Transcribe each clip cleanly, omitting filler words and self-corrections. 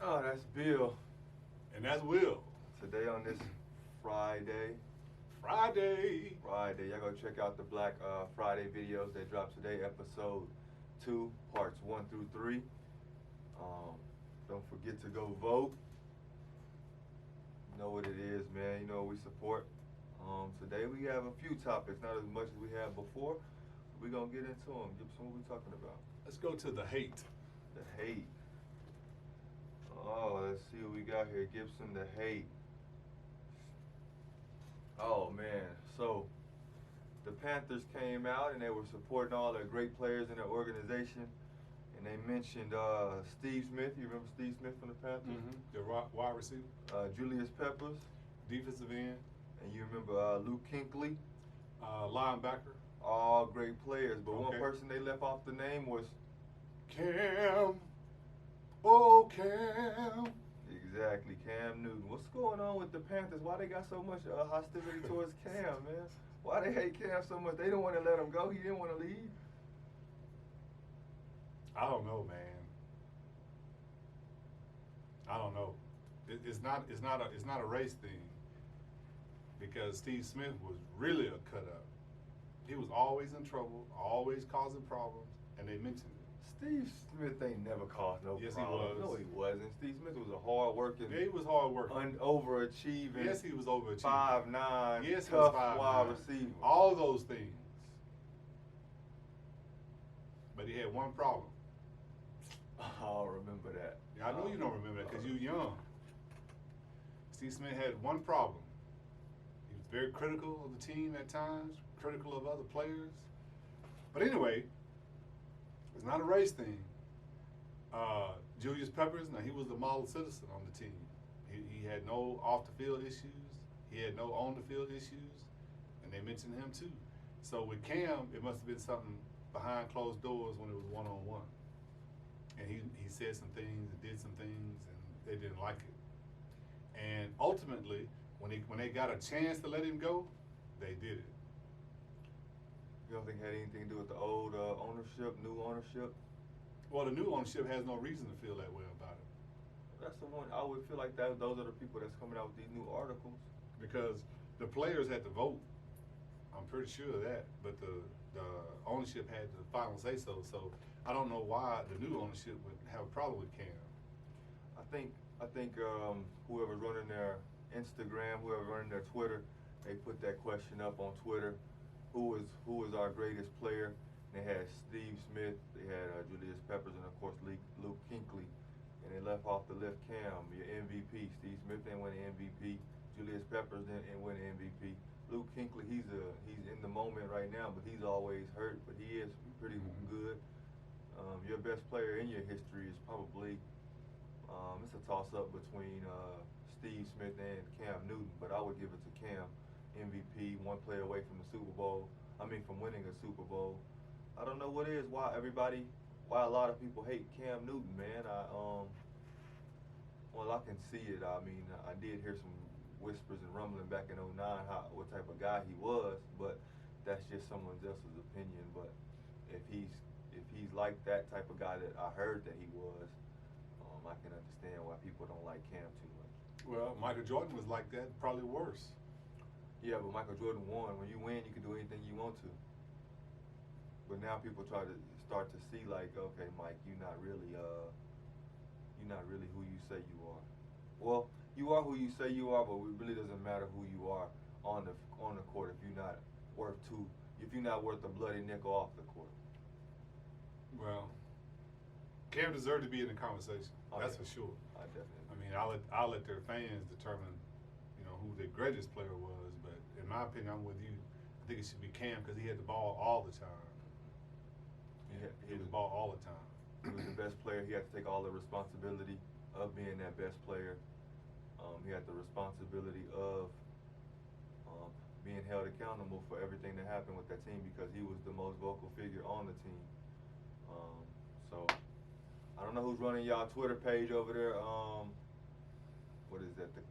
Oh, that's Bill. And that's Will. Today on this Friday, y'all go check out the Black Friday videos. They dropped today, episode 2, parts 1 through 3. Don't forget to go vote. You know what it is, man. You know what we support. Today we have a few topics, not as much as we had before. We're going to get into them. Gibson, what we talking about? Let's go to the hate. The hate. Oh, let's see what we got here. Gibson, the hate. Oh, man. So, the Panthers came out and they were supporting all their great players in their organization. And they mentioned Steve Smith. You remember Steve Smith from the Panthers? Mm-hmm. The wide receiver. Julius Peppers. Defensive end. And you remember Luke Kuechly. Linebacker. All great players. But one Okay. person they left off the name was Cam. Oh, Cam. exactly Cam Newton. What's going on with the Panthers? Why they got so much hostility towards Cam, man? Why they hate Cam so much? They don't want to let him go. He didn't want to leave. I don't know, man. I don't know. It's not a race thing, because Steve Smith was really a cut up. He was always in trouble, always causing problems, and they mentioned it. Steve Smith ain't never caused no Yes, he problem. was. No, he wasn't. Steve Smith was a hard-working, Yeah, he was hard working. overachieving, Yes, he was overachieving. 5'9", Yes, he was tough 5'9". wide receiver. All those things. But he had one problem. I'll remember that. Yeah, I know you don't remember that because you're young. Steve Smith had one problem. He was very critical of the team at times, critical of other players. But anyway, it's not a race thing. Julius Peppers, now he was the model citizen on the team. He had no off-the-field issues. He had no on-the-field issues. And they mentioned him too. So with Cam, it must have been something behind closed doors when it was one-on-one. And he said some things and did some things, and they didn't like it. And ultimately, when they got a chance to let him go, they did it. You don't think it had anything to do with the old ownership, new ownership? Well, the new ownership has no reason to feel that way about it, That's the one. I would feel like that. Those are the people that's coming out with these new articles. because the players had to vote. I'm pretty sure of that, but the ownership had the final say so. So I don't know why the new ownership would have a problem with Cam. I think whoever's running their Instagram, whoever's running their Twitter, they put that question up on Twitter. Who is our greatest player? And they had Steve Smith, they had Julius Peppers, and of course Luke Kuechly. And they left off the list Cam, your MVP. Steve Smith didn't win the MVP. Julius Peppers didn't win the MVP. Luke Kuechly, he's in the moment right now, but he's always hurt. But he is pretty good. Your best player in your history is probably it's a toss-up between Steve Smith and Cam Newton, but I would give it to Cam. MVP, one play away from the Super Bowl. From winning a Super Bowl. I don't know what it is, why a lot of people hate Cam Newton, man. Well, I can see it. I did hear some whispers and rumbling back in '09 what type of guy he was, but that's just someone else's opinion. But if he's like that type of guy that I heard that he was, I can understand why people don't like Cam too much. Well, Michael Jordan was like that, probably worse. Yeah, but Michael Jordan won. When you win, you can do anything you want to. But now people start to see like, okay, Mike, you're not really who you say you are. Well, you are who you say you are, but it really doesn't matter who you are on the court if you're not worth a bloody nickel off the court. Well, Cam deserved to be in the conversation. Oh, That's yeah. for sure. I definitely. I'll let their fans determine, who their greatest player was. But in my opinion, I'm with you. I think it should be Cam because he had the ball all the time. He had the ball all the time. He was the best player. He had to take all the responsibility of being that best player. He had the responsibility of being held accountable for everything that happened with that team because he was the most vocal figure on the team. So I don't know who's running y'all Twitter page over there. What is that? The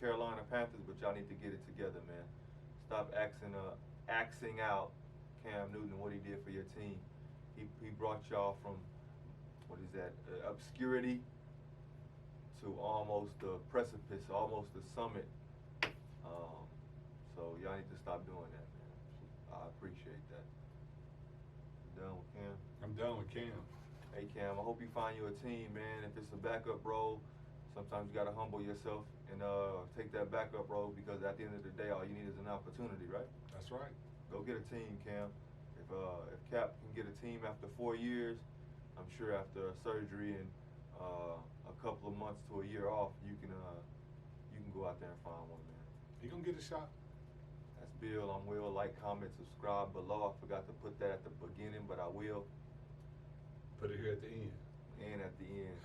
Carolina Panthers, but y'all need to get it together, man. Stop axing out Cam Newton, what he did for your team. He brought y'all from obscurity to almost the precipice, almost the summit. So y'all need to stop doing that, man. I appreciate that. You done with Cam? I'm done with Cam. Hey Cam, I hope you find you a team, man. If it's a backup role, sometimes you gotta humble yourself and take that backup role, because at the end of the day, all you need is an opportunity, right? That's right. Go get a team, Cam. If Cap can get a team after 4 years, I'm sure after surgery and a couple of months to a year off, you can go out there and find one, man. He gonna get a shot. That's Bill. I'm Will. Like, comment, subscribe below. I forgot to put that at the beginning, but I will. Put it here at the end. And at the end.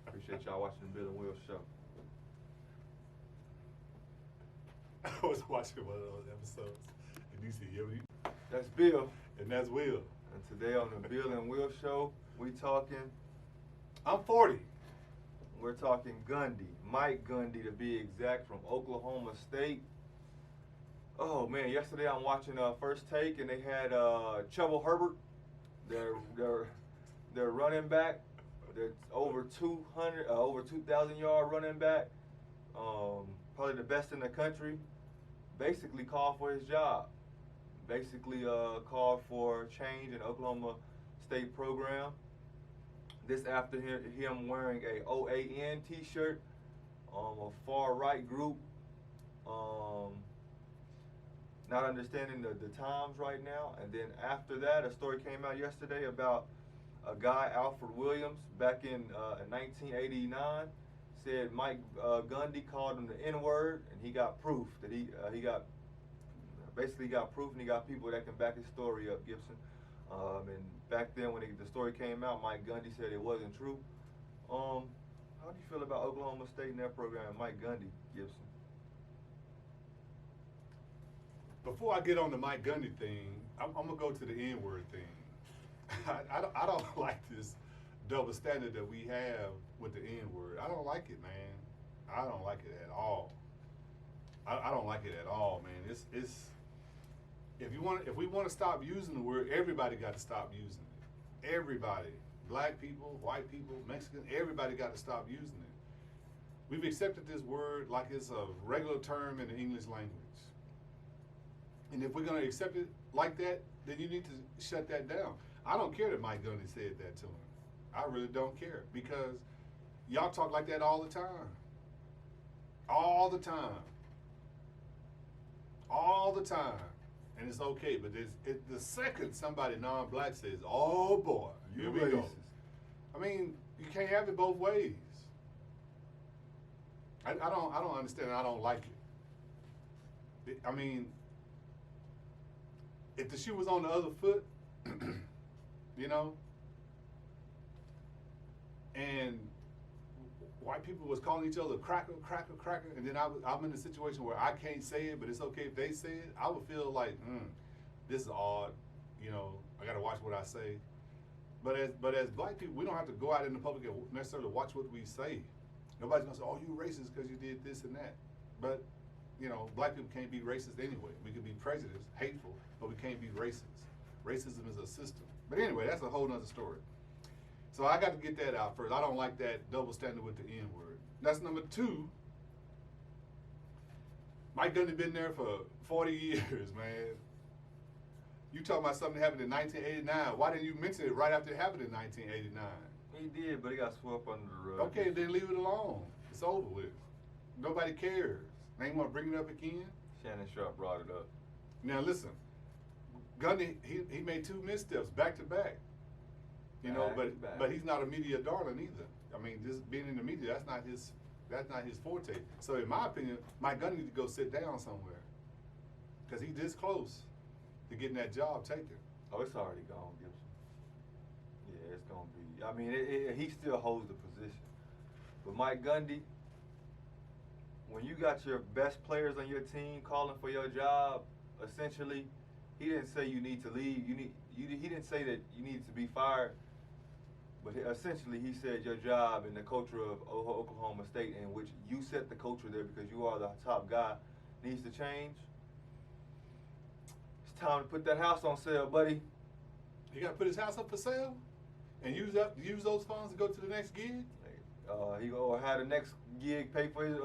Appreciate y'all watching the Bill and Will show. I was watching one of those episodes, and you see, That's Bill. and that's Will. And today on the Bill and Will show, we talking. I'm 40. We're talking Gundy, Mike Gundy to be exact, from Oklahoma State. Oh man, yesterday I'm watching First Take, and they had Chuba Herbert, their running back, their over 2,000 yard running back, probably the best in the country. Basically called for his job. Basically called for change in Oklahoma State program. This after him wearing a OAN t-shirt, a far right group, not understanding the times right now. And then after that, a story came out yesterday about a guy, Alfred Williams, back in 1989, said Mike Gundy called him the N-word, and he got proof that he got proof, and he got people that can back his story up, Gibson. And back then, when the story came out, Mike Gundy said it wasn't true. How do you feel about Oklahoma State and their program, Mike Gundy, Gibson? Before I get on the Mike Gundy thing, I'm gonna go to the N-word thing. I don't like this double standard that we have with the N-word. I don't like it, man. I don't like it at all. I don't like it at all, man. It's if we want to stop using the word, everybody got to stop using it. Everybody, black people, white people, Mexican, everybody got to stop using it. We've accepted this word like it's a regular term in the English language. And if we're going to accept it like that, then you need to shut that down. I don't care that Mike Gundy said that to him. I really don't care, because y'all talk like that all the time. All the time. All the time. And it's okay, but the second somebody non-black says, oh boy, here we go. I mean, you can't have it both ways. I don't understand. I don't like it. I mean, if the shoe was on the other foot, you know, and white people was calling each other cracker, cracker, cracker, and then I'm in a situation where I can't say it, but it's okay if they say it, I would feel like, this is odd, you know, I gotta watch what I say. But as black people, we don't have to go out in the public and necessarily watch what we say. Nobody's gonna say, oh, you racist because you did this and that. But, you know, black people can't be racist anyway. We can be prejudiced, hateful, but we can't be racist. Racism is a system. But anyway, that's a whole nother story. So I got to get that out first. I don't like that double standard with the N-word. That's number two. Mike Gundy been there for 40 years, man. You talking about something that happened in 1989. Why didn't you mention it right after it happened in 1989? He did, but he got swept under the rug. Okay, then leave it alone. It's over with. Nobody cares. They ain't want to bring it up again. Shannon Sharp brought it up. Now listen, Gundy, he made 2 missteps back to back. You know, but he's not a media darling either. I mean, just being in the media, that's not his forte. So in my opinion, Mike Gundy needs to go sit down somewhere, because he's this close to getting that job taken. Oh, it's already gone, Gibson. Yeah, it's gonna be. I mean, he still holds the position, but Mike Gundy, when you got your best players on your team calling for your job, essentially, he didn't say you need to leave. He didn't say that you needed to be fired. But essentially, he said your job and the culture of Oklahoma State, in which you set the culture there because you are the top guy, needs to change. It's time to put that house on sale, buddy. He got to put his house up for sale and use those funds to go to the next gig? He or how the next gig pay for his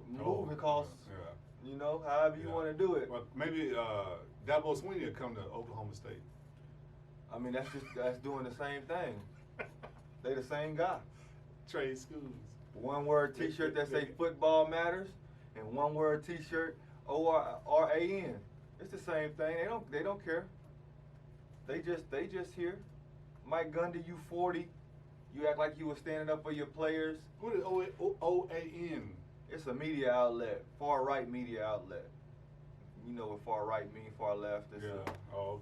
moving costs. Yeah. You know, however you want to do it. Well, maybe Dabo Swinney will come to Oklahoma State. I mean, that's doing the same thing. They the same guy. Trade schools. One word T-shirt that say football matters, and one word T-shirt ORAN. It's the same thing. They don't care. They just here. Mike Gundy, you 40. You act like you were standing up for your players. What is OAN? It's a media outlet, far right media outlet. You know what far right means, far left. It's Oh,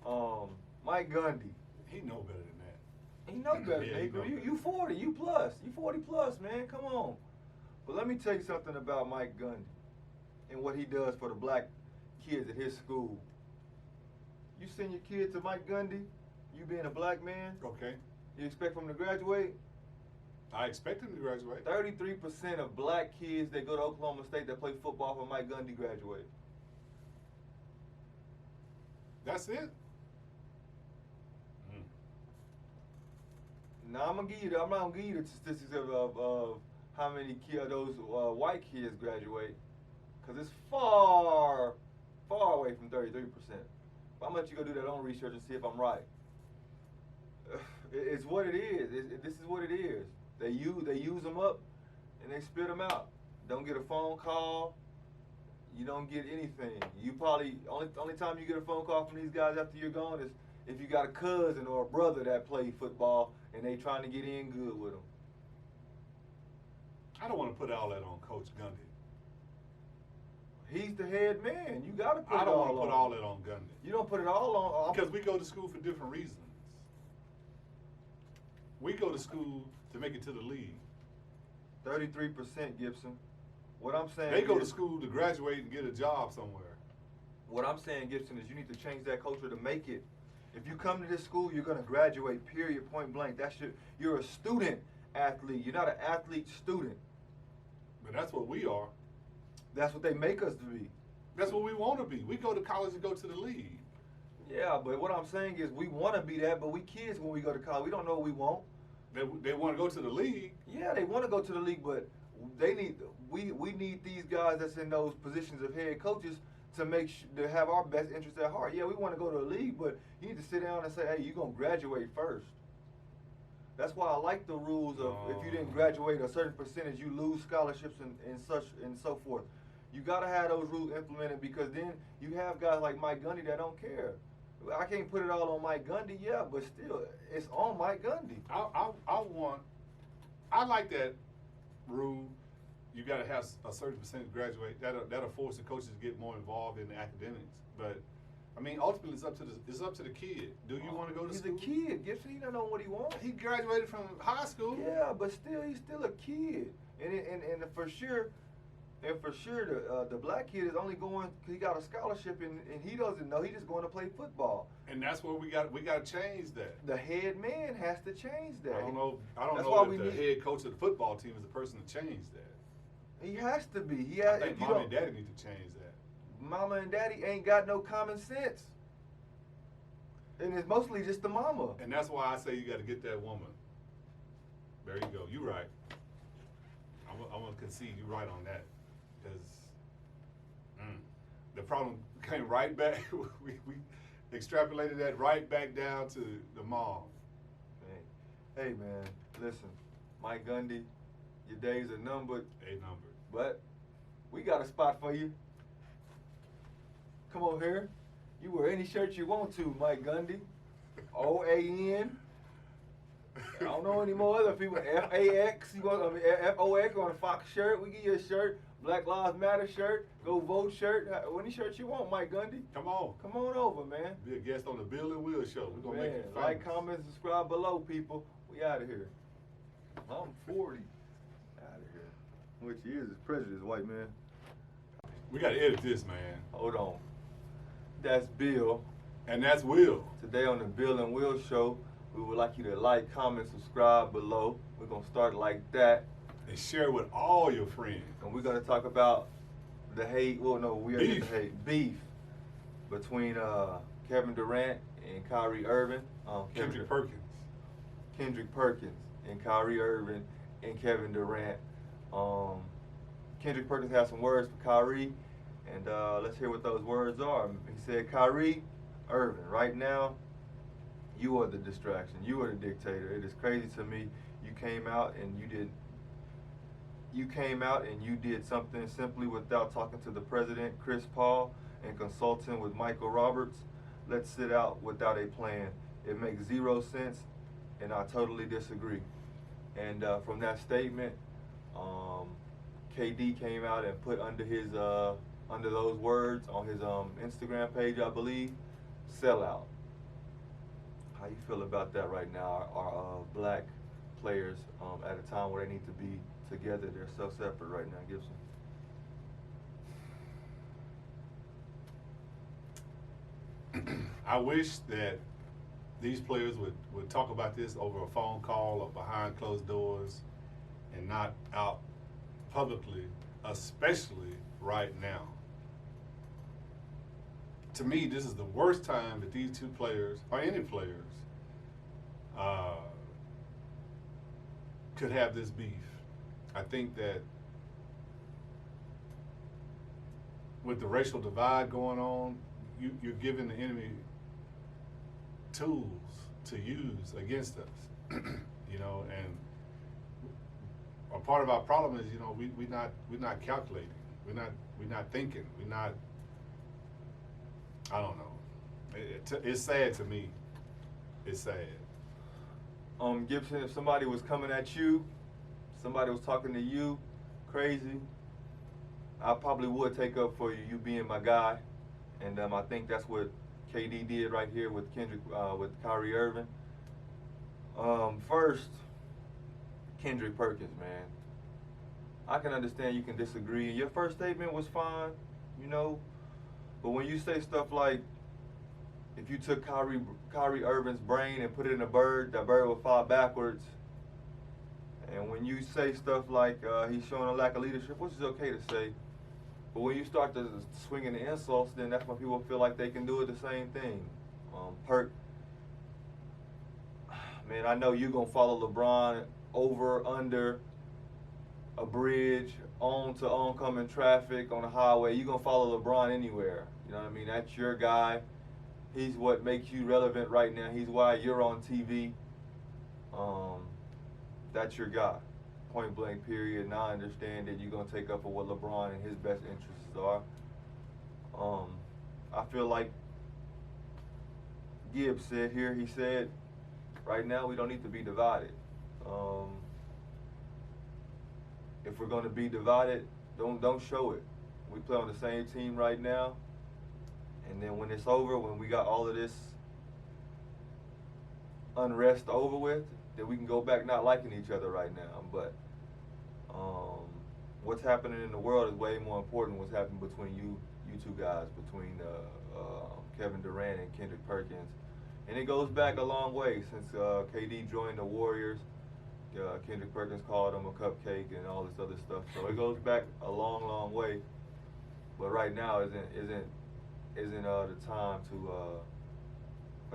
okay. Mike Gundy. He know better than that. He know better. Yeah, Hey, he know better. you 40, you 40 plus, man. Come on. But let me tell you something about Mike Gundy and what he does for the black kids at his school. You send your kid to Mike Gundy, you being a black man, Okay. you expect him to graduate? I expect him to graduate. 33% of black kids that go to Oklahoma State that play football for Mike Gundy graduate. That's it. Now I'm not gonna give you the statistics of how many those white kids graduate, because it's far away from 33%. But I'm gonna let you go do that own research and see if I'm right. It's what it is. This is what it is. They use them up and they spit them out. Don't get a phone call. You don't get anything. You probably only time you get a phone call from these guys after you're gone is if you got a cousin or a brother that played football and they trying to get in good with them. I don't want to put all that on Coach Gundy. He's the head man. You got to put I it don't all want to on. put all that on Gundy. You don't put it all on. Because we go to school for different reasons. We go to school to make it to the league. 33%, Gibson. What I'm saying They go to is- school to graduate and get a job somewhere. What I'm saying, Gibson, is you need to change that culture to make it. If you come to this school, you're going to graduate, period, point blank. You're a student athlete. You're not an athlete student. But that's what we are. That's what they make us to be. That's what we want to be. We go to college to go to the league. Yeah, but what I'm saying is we want to be that, but we kids when we go to college, we don't know what we want. They want to go to the league. Yeah, they want to go to the league, but we need these guys that's in those positions of head coaches to have our best interests at heart. Yeah, we want to go to the league, but you need to sit down and say, hey, you're going to graduate first. That's why I like the rules of if you didn't graduate a certain percentage, you lose scholarships and so forth. You got to have those rules implemented, because then you have guys like Mike Gundy that don't care. I can't put it all on Mike Gundy, yeah, but still, it's on Mike Gundy. I like that rule. You got to have a certain percentage graduate. That'll force the coaches to get more involved in the academics. But I mean, ultimately, it's up to the kid. Do you want to go to school? He's a kid. Gibson, he don't know what he wants. He graduated from high school. Yeah, but still, he's still a kid, and for sure, the black kid is only going because he got a scholarship and he doesn't know. He's just going to play football. And that's where we got to change that. The head man has to change that. I don't know That's why if the head coach of the football team is the person to change that. He has to be. I think mom and daddy need to change that. Mama and daddy ain't got no common sense. And it's mostly just the mama. And that's why I say you got to get that woman. There you go. You right. I'm going to concede you right on that. Because the problem came right back. we extrapolated that right back down to the mom. Hey, man, listen. Mike Gundy, your days are numbered. But we got a spot for you. Come over here. You wear any shirt you want to, Mike Gundy. OAN. I don't know any more other people. FAX. FOX on a Fox shirt. We give you a shirt. Black Lives Matter shirt. Go vote shirt. Any shirt you want, Mike Gundy. Come on. Come on over, man. Be a guest on the Bill and Will show. We're going to make you famous. Like, comment, subscribe below, people. We out of here. I'm 40. Out of here. Which years is prejudice, white man? We got to edit this, man. Hold on. That's Bill. And that's Will. Today on the Bill and Will show, we would like you to like, comment, subscribe below. We're going to start like that. And share with all your friends. And we're going to talk about the hate. Well, no, we already Beef. the hate. Beef between Kevin Durant and Kyrie Irving. Kendrick Perkins. Kendrick Perkins. and Kyrie Irving and Kevin Durant. Kendrick Perkins has some words for Kyrie, and let's hear what those words are. He said, Kyrie Irving, right now, you are the distraction. You are the dictator. It is crazy to me. You came out and you did something simply without talking to the president, Chris Paul, and consulting with Michael Roberts. Let's sit out without a plan. It makes zero sense, and I totally disagree. And from that statement, KD came out and put under his under those words on his Instagram page, I believe, sellout. How you feel about that right now? Our black players at a time where they need to be together, they're so separate right now, Gibson. I wish that these players would talk about this over a phone call or behind closed doors and not out publicly, especially right now. To me, this is the worst time that these two players, or any players, could have this beef. I think that with the racial divide going on, you're giving the enemy tools to use against us. You know, and a part of our problem is, you know, we're not calculating, we're not thinking, we're not. I don't know. It's sad to me. It's sad. Gibson, if somebody was coming at you, somebody was talking to you crazy, I probably would take up for you, you being my guy. And I think that's what KD did right here with with Kyrie Irving. First, Kendrick Perkins, man. I can understand you can disagree. Your first statement was fine, you know, but when you say stuff like, if you took Kyrie Irving's brain and put it in a bird, that bird would fly backwards. And when you say stuff like he's showing a lack of leadership, which is okay to say, but when you start to swinging the insults, then that's when people feel like they can do it the same thing. Perk, man, I know you're going to follow LeBron over, under a bridge, on to oncoming traffic on a highway. You're going to follow LeBron anywhere. You know what I mean? That's your guy. He's what makes you relevant right now. He's why you're on TV. That's your guy. Point blank, period. Now I understand that you're going to take up for what LeBron and his best interests are. I feel like Gibbs said here, he said, right now we don't need to be divided. If we're going to be divided, don't show it. We play on the same team right now. And then when it's over, when we got all of this unrest over with, then we can go back not liking each other right now. But what's happening in the world is way more important than what's happening between you two guys, between Kevin Durant and Kendrick Perkins. And it goes back a long way since KD joined the Warriors. Kendrick Perkins called him a cupcake and all this other stuff. So it goes back a long, long way. But right now isn't the time for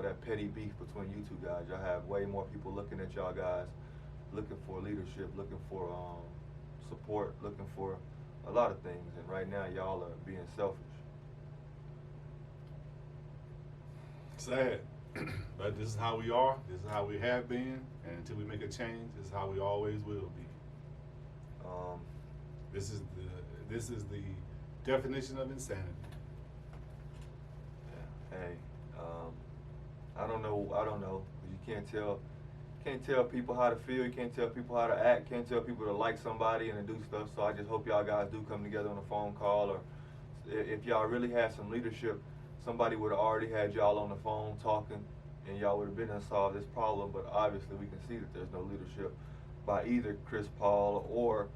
that petty beef between you two guys. Y'all have way more people looking at y'all guys, looking for leadership, looking for support, looking for a lot of things. And right now, y'all are being selfish. Sad. But this is how we are. This is how we have been. And until we make a change, this is how we always will be. This is the definition of insanity. Yeah. Hey, I don't know. You can't tell people how to feel. You can't tell people how to act. Can't tell people to like somebody and to do stuff. So I just hope y'all guys do come together on a phone call, or if y'all really had some leadership, somebody would have already had y'all on the phone talking, and y'all would have been able to solve this problem. But obviously, we can see that there's no leadership by either Chris Paul or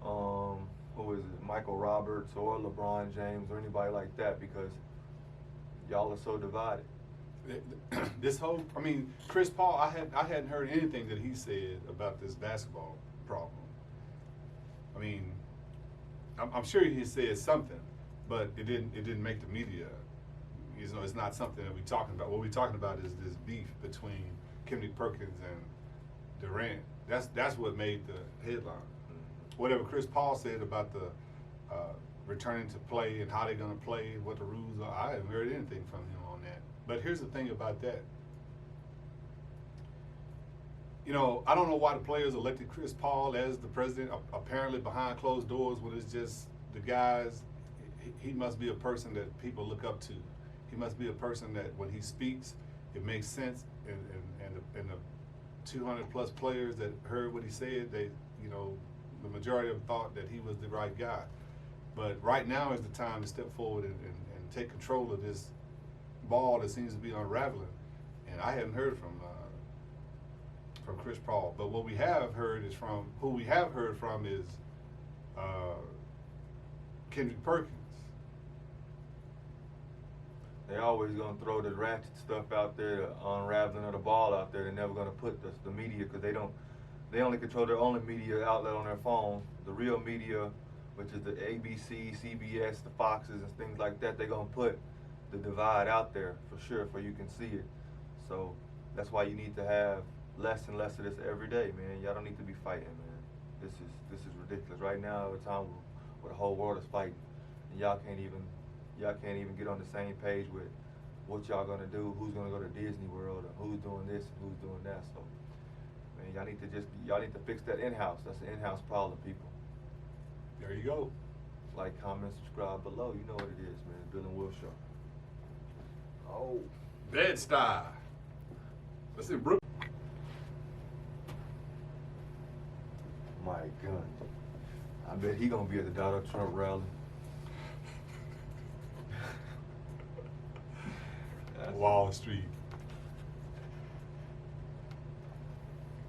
who is it, Michael Roberts or LeBron James or anybody like that, because y'all are so divided. This whole, I mean, Chris Paul, I hadn't heard anything that he said about this basketball problem. I mean, I'm sure he said something, but it didn't make the media. You know, it's not something that we're talking about. What we're talking about is this beef between Kendrick Perkins and Durant. That's what made the headline. Whatever Chris Paul said about the returning to play and how they're going to play, what the rules are, I haven't heard anything from him on that. But here's the thing about that. You know, I don't know why the players elected Chris Paul as the president, apparently behind closed doors, when it's just the guys. He must be a person that people look up to. He must be a person that when he speaks, it makes sense. And the 200 plus players that heard what he said, they, you know, the majority of them thought that he was the right guy. But right now is the time to step forward and take control of this ball that seems to be unraveling. And I haven't heard from Chris Paul. But what we have heard is who we have heard from is Kendrick Perkins. They always gonna throw the ratchet stuff out there, the unraveling of the ball out there. They're never gonna put the media, because they only control their only media outlet on their phone. The real media, which is the ABC, CBS, the Foxes, and things like that, they're gonna put the divide out there for sure, for you can see it. So that's why you need to have less and less of this every day, man. Y'all don't need to be fighting, man. This is ridiculous. Right now, at a time where the whole world is fighting, and y'all can't even get on the same page with what y'all gonna do, who's gonna go to Disney World, or who's doing this and who's doing that. So, man, y'all need to fix that in-house. That's an in-house problem, people. There you go. Like, comment, subscribe below. You know what it is, man. Bill and Will Show. Oh, Bed-Stuy. Let's see, Brooke. my God. I bet he gonna be at the Donald Trump rally. Wall Street.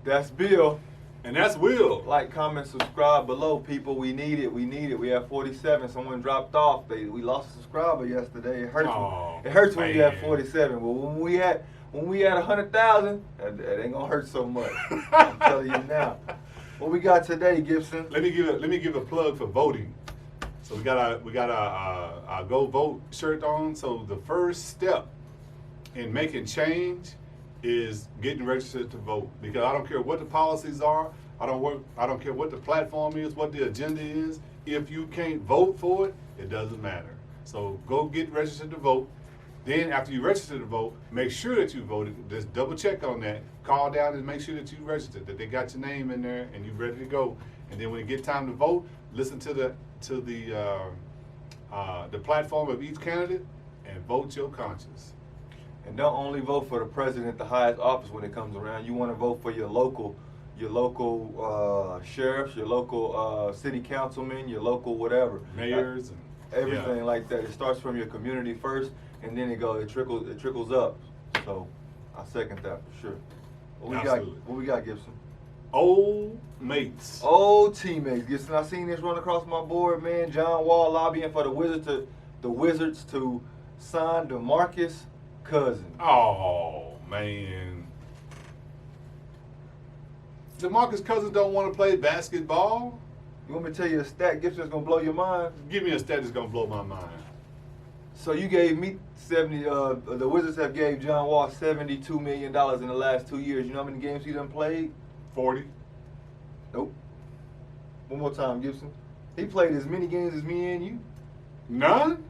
That's Bill. And that's Will. Like, comment, subscribe below, people. We need it. We have 47. Someone dropped off. We lost a subscriber yesterday. It hurts. It hurts when you have 47. But when we at 100,000, that ain't gonna hurt so much. I'm telling you now. What we got today, Gibson? Let me give a plug for voting. So we got our Go Vote shirt on. So the first step in making change is getting registered to vote, because I don't care what the policies are, I don't care what the platform is, what the agenda is. If you can't vote for it, it doesn't matter. So go get registered to vote. Then after you register to vote, make sure that you voted. Just double check on that. Call down and make sure that you registered, that they got your name in there and you're ready to go. And then when it get time to vote, listen to the platform of each candidate and vote your conscience. And don't only vote for the president, the highest office when it comes around. You want to vote for your local sheriffs, your local city councilmen, your local whatever. Mayors. Everything like that. It starts from your community first, and then it trickles up. So I second that for sure. What we got, Gibson? Old mates. Old teammates. Gibson, I seen this run across my board, man. John Wall lobbying for the Wizards to sign DeMarcus Cousins. Oh, man. DeMarcus Cousins don't want to play basketball? You want me to tell you a stat, Gibson, that's going to blow your mind? Give me a stat that's going to blow my mind. So you gave me 70, the Wizards have gave John Wall $72 million in the last 2 years. You know how many games he done played? 40. Nope. One more time, Gibson. He played as many games as me and you. None?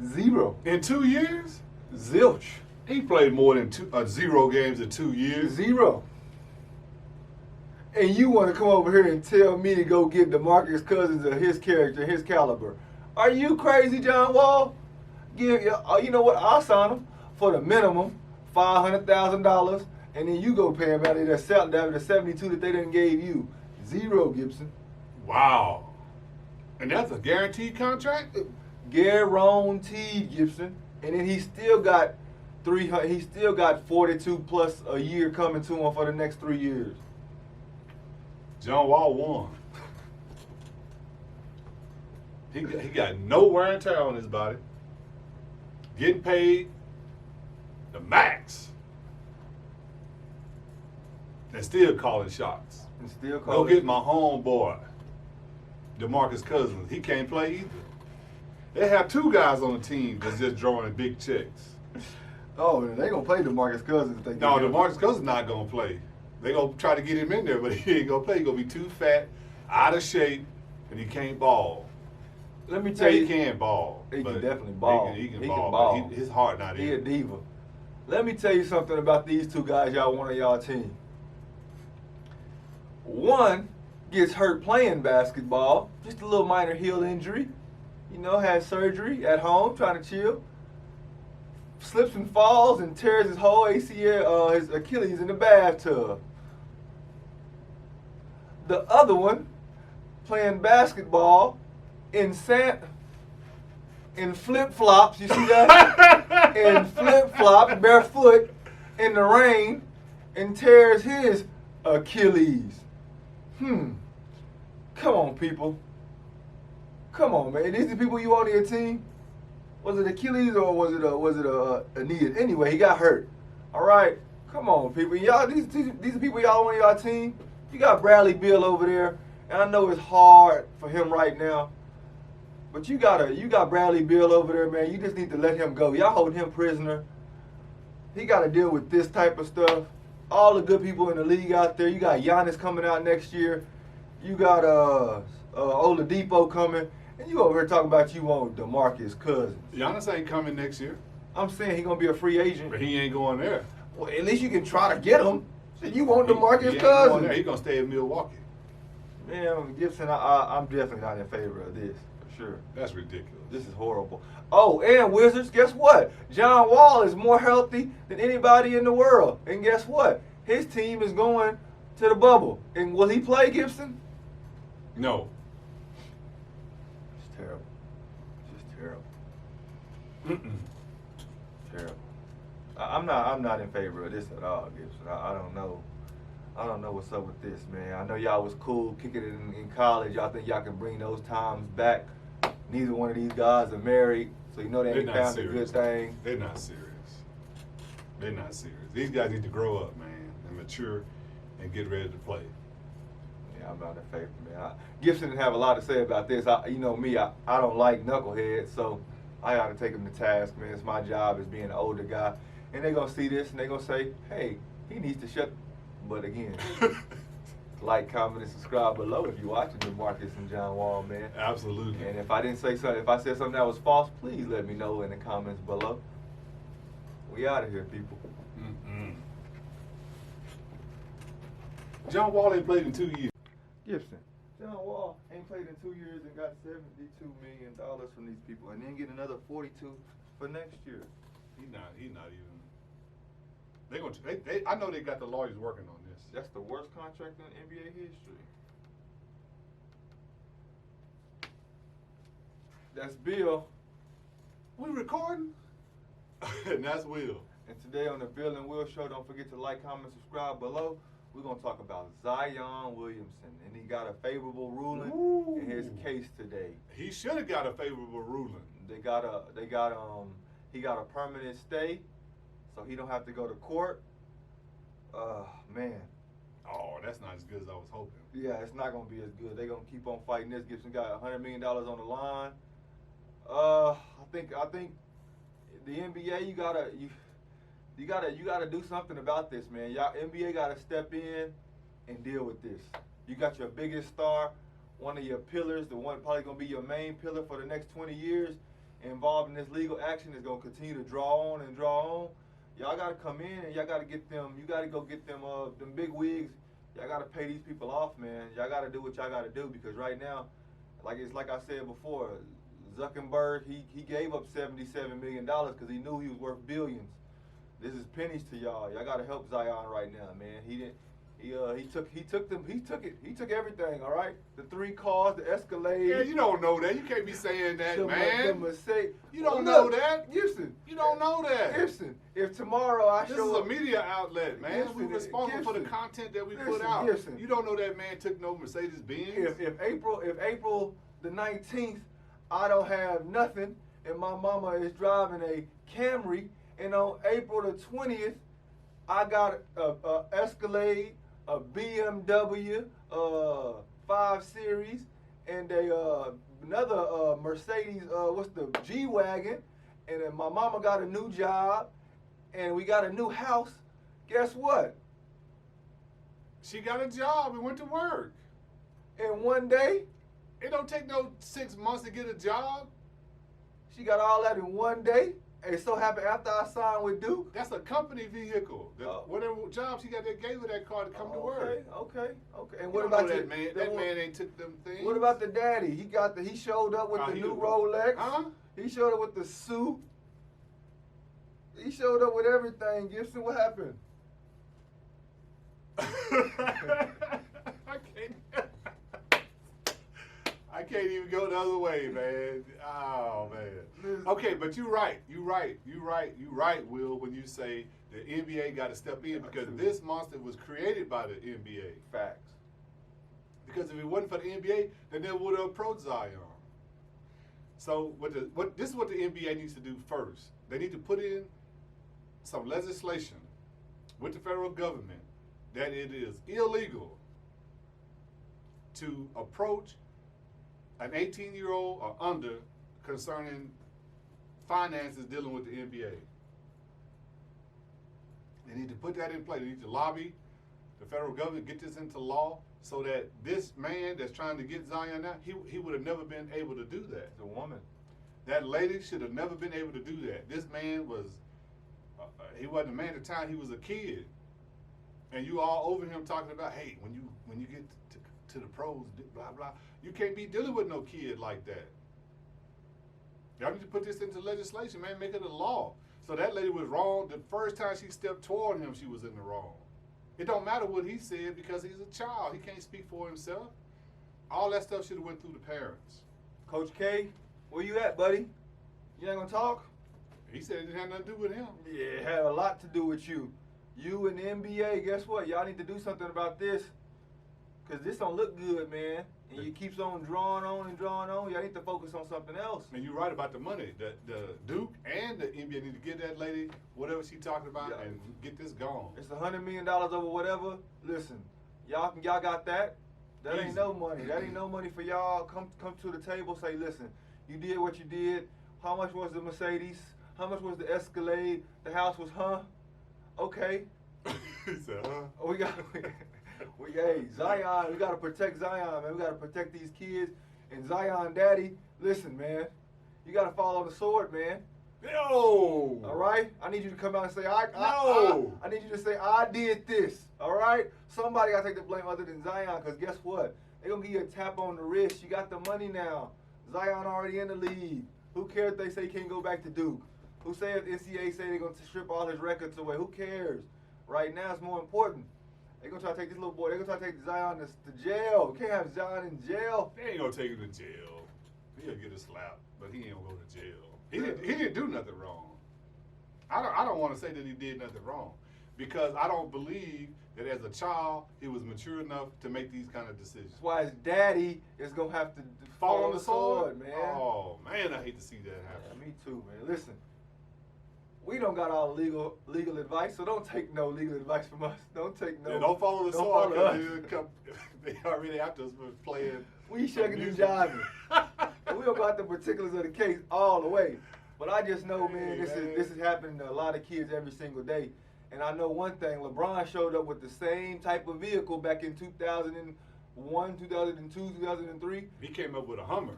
0. In 2 years? Zilch. He played more than 0 games in 2 years. 0. And you want to come over here and tell me to go get DeMarcus Cousins of his character, his caliber. Are you crazy, John Wall? You know what? I'll sign him for the minimum, $500,000, and then you go pay him out of the 72 that they done gave you. 0, Gibson. Wow. And that's a guaranteed contract? Guaranteed, Gibson. And then he still got 42 plus a year coming to him for the next 3 years. John Wall won. He got no wear and tear on his body. Getting paid the max. And still calling shots. Go get my homeboy, DeMarcus Cousins. He can't play either. They have 2 guys on the team that's just drawing big checks. Oh, they gonna play DeMarcus Cousins if they get No, him. DeMarcus Cousins not gonna play. They gonna try to get him in there, but he ain't gonna play. He gonna be too fat, out of shape, and he can't ball. Let me tell He you, can ball. he but can definitely ball. He can He ball. can ball. But his heart not he a in. diva. Let me tell you something about these two guys y'all want on y'all team. One gets hurt playing basketball, just a little minor heel injury. You know, had surgery at home, trying to chill. Slips and falls and tears his whole ACL, his Achilles in the bathtub. The other one, playing basketball in flip-flops, you see that? In flip-flops, barefoot, in the rain, and tears his Achilles. Come on, people. Come on, man. These the people you on your team? Was it Achilles or was it a knee? Anyway, he got hurt. All right, come on, people. Y'all, these are people y'all on your team. You got Bradley Beal over there, and I know it's hard for him right now. But you got Bradley Beal over there, man. You just need to let him go. Y'all holding him prisoner. He got to deal with this type of stuff. All the good people in the league out there. You got Giannis coming out next year. You got Oladipo coming. And you over here talking about you want DeMarcus Cousins. Giannis ain't coming next year. I'm saying he going to be a free agent. But he ain't going there. Well, at least you can try to get him. So you want He DeMarcus ain't Cousins. going there. He gonna stay in Milwaukee. Man, Gibson, I'm definitely not in favor of this, for sure. That's ridiculous. This is horrible. Oh, and Wizards, guess what? John Wall is more healthy than anybody in the world. And guess what? His team is going to the bubble. And will he play, Gibson? No. It's terrible. It's just terrible. Terrible. I'm not in favor of this at all, Gibson. I don't know. I don't know what's up with this, man. I know y'all was cool kicking it in college. Y'all think y'all can bring those times back. Neither one of these guys are married, so you know they ain't found a good thing. They're not serious. They're not serious. These guys need to grow up, man, and mature and get ready to play. Yeah, I'm not in favor, man. Gibson didn't have a lot to say about this. You know me, I don't like knuckleheads, so I got to take him to task, man. It's my job as being an older guy. And they're going to see this, and they're going to say, hey, he needs to shut. But again, like, comment, and subscribe below if you're watching DeMarcus and John Wall, man. Absolutely. And if I didn't say something, if I said something that was false, please let me know in the comments below. We out of here, people. John Wall ain't played in 2 years. Gibson. John Wall ain't played in 2 years and got $72 million from these people, and then get another 42 for next year. He's not even. I know they got the lawyers working on this. That's the worst contract in NBA history. That's Bill. We recording? And that's Will. And today on the Bill and Will Show, don't forget to like, comment, subscribe below. We're going to talk about Zion Williamson. And he got a favorable ruling in his case today. He should have got a favorable ruling. He got a permanent stay, so he don't have to go to court. Man. Oh, that's not as good as I was hoping. Yeah, it's not gonna be as good. They're gonna keep on fighting this. Gibson got $100 million on the line. I think the NBA, you gotta do something about this, man. Y'all NBA gotta step in and deal with this. You got your biggest star, one of your pillars, the one probably gonna be your main pillar for the next 20 years, involved in this legal action, is gonna continue to draw on and draw on. Y'all gotta come in and y'all gotta get them. You gotta go get them big wigs. Y'all gotta pay these people off, man. Y'all gotta do what y'all gotta do, because right now, like I said before, Zuckerberg, he gave up $77 million because he knew he was worth billions. This is pennies to y'all. Y'all gotta help Zion right now, man. He took everything, all right? The 3 cars, the Escalade. Yeah, you don't know that. You can't be saying that, man. You don't Look, know that. Gibson. You don't know that. Gibson, if tomorrow This is a media outlet, man. Gibson, We're responsible for the Gibson, content that we put listen, out. Gibson. You don't know that man took no Mercedes-Benz. If April the 19th, I don't have nothing, and my mama is driving a Camry, and on April the 20th, I got a Escalade, a BMW 5 Series, and another Mercedes, what's the G-Wagon, and then my mama got a new job, and we got a new house. Guess what? She got a job and went to work. In one day, It don't take no 6 months to get a job. she got all that in one day. And it so happened after I signed with Duke. That's a company vehicle. Oh. Whatever job she got, they gave her that car to come to work. Okay. And You what don't about know the- that man? the That one- man ain't took them things. What about the daddy? He showed up with the he new the- Rolex. Huh? He showed up with the suit. He showed up with everything. Gibson, what happened? I can't even go the other way, man. Oh man. Okay, but you're right, Will, when you say the NBA got to step in because this monster was created by the NBA. Facts. Because if it wasn't for the NBA, then they would have approached Zion. So this is what the NBA needs to do first. They need to put in some legislation with the federal government that it is illegal to approach an 18-year-old or under concerning finances dealing with the NBA. They need to put that in place. They need to lobby the federal government, get this into law so that this man that's trying to get Zion out, he would have never been able to do that. The woman. That lady should have never been able to do that. This man was, he wasn't a man at the time, he was a kid. And you all over him talking about, hey, when you get to the pros, blah, blah, you can't be dealing with no kid like that. Y'all need to put this into legislation, man, make it a law. So that lady was wrong. The first time she stepped toward him, she was in the wrong. It don't matter what he said because he's a child. He can't speak for himself. All that stuff should have went through the parents. Coach K, where you at, buddy? You ain't gonna talk? He said it didn't have nothing to do with him. Yeah, it had a lot to do with you. You and the NBA, guess what? Y'all need to do something about this. Because this don't look good, man. And it keeps on drawing on and drawing on. Y'all need to focus on something else. And you're right about the money. The Duke and the NBA need to get that lady whatever she talking about Yeah. and get this gone. It's $100 million over whatever. Listen, y'all got that. That Easy. ain't no money. That ain't no money for y'all. Come to the table. Say, listen, you did what you did. How much was the Mercedes? How much was the Escalade? The house was, okay. He said, huh? We got, hey, Zion. We gotta protect Zion, man. We gotta protect these kids. And Zion, daddy, listen, man. You gotta fall on the sword, man. No. All right, I need you to come out and say, No. I need you to say, I did this. All right, somebody gotta take the blame other than Zion, cause guess what? They gonna give you a tap on the wrist. You got the money now. Zion already in the league. Who cares if they say he can't go back to Duke? Who say if the NCAA say they're gonna strip all his records away? Who cares? Right now, it's more important. They're gonna try to take this little boy. They're gonna try to take Zion to jail. You can't have Zion in jail. They ain't gonna take him to jail. He'll get a slap, but he ain't gonna go to jail. He didn't do nothing wrong. I don't want to say that he did nothing wrong because I don't believe that as a child he was mature enough to make these kind of decisions. That's why his daddy is gonna have to Fall on the sword, man. Oh man, I hate to see that happen. Yeah, me too, man. Listen, we don't got all legal advice, so don't take no legal advice from us. Don't take no. Yeah, don't follow the don't sword follow because us. they already after us for playing. We shaking and music. jiving. And we don't got the particulars of the case all the way. But I just know, man, Hey, this is happening to a lot of kids every single day. And I know one thing, LeBron showed up with the same type of vehicle back in 2001, 2002, 2003. He came up with a Hummer.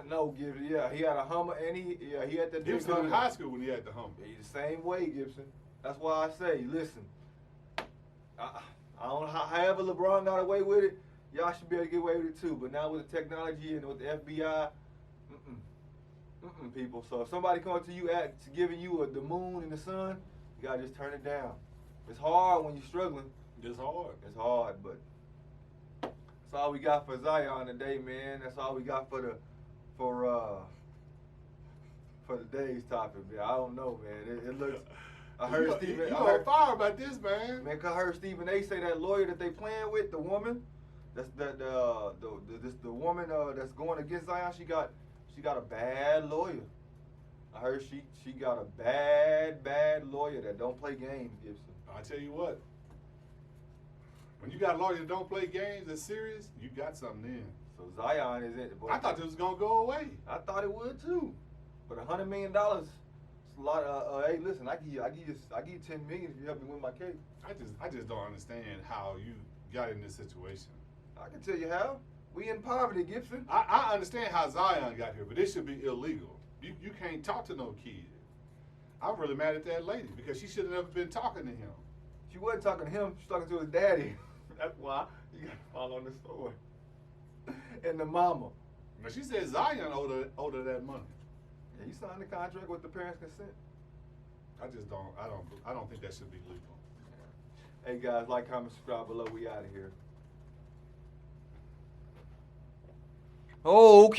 No, Gibson. Yeah, he had a Hummer, and he had that. He was still in high school when he had the Hummer. He's the same way, Gibson. That's why I say, listen. I don't know however LeBron got away with it. Y'all should be able to get away with it too. But now with the technology and with the FBI, people. So if somebody comes to you giving you the moon and the sun, you gotta just turn it down. It's hard when you're struggling. It's hard. It's hard, but that's all we got for Zion today, man. That's all we got for the day's topic, man. I don't know, man. It looks. I heard Stephen. You on fire about this, man. Man, 'cause I heard Stephen A. say that lawyer that they playing with, the woman, the woman that's going against Zion. She got a bad lawyer. I heard she got a bad lawyer that don't play games, Gibson. I tell you what. When you got a lawyer that don't play games that's serious, you got something then. So Zion is it. I thought this was gonna go away. I thought it would too, but $100 million. It's a lot. Hey, listen, I give you $10 million if you help me win my case. I just don't understand how you got in this situation. I can tell you how. We in poverty, Gibson. I understand how Zion got here, but this should be illegal. You can't talk to no kid. I'm really mad at that lady because she should have never been talking to him. She wasn't talking to him. She was talking to his daddy. That's why you got to follow the story. And the mama. Now she said Zion owed her that money. Yeah, you signed the contract with the parents' consent. I don't think that should be legal. Hey guys, like, comment, subscribe below. We out of here. Oh, okay.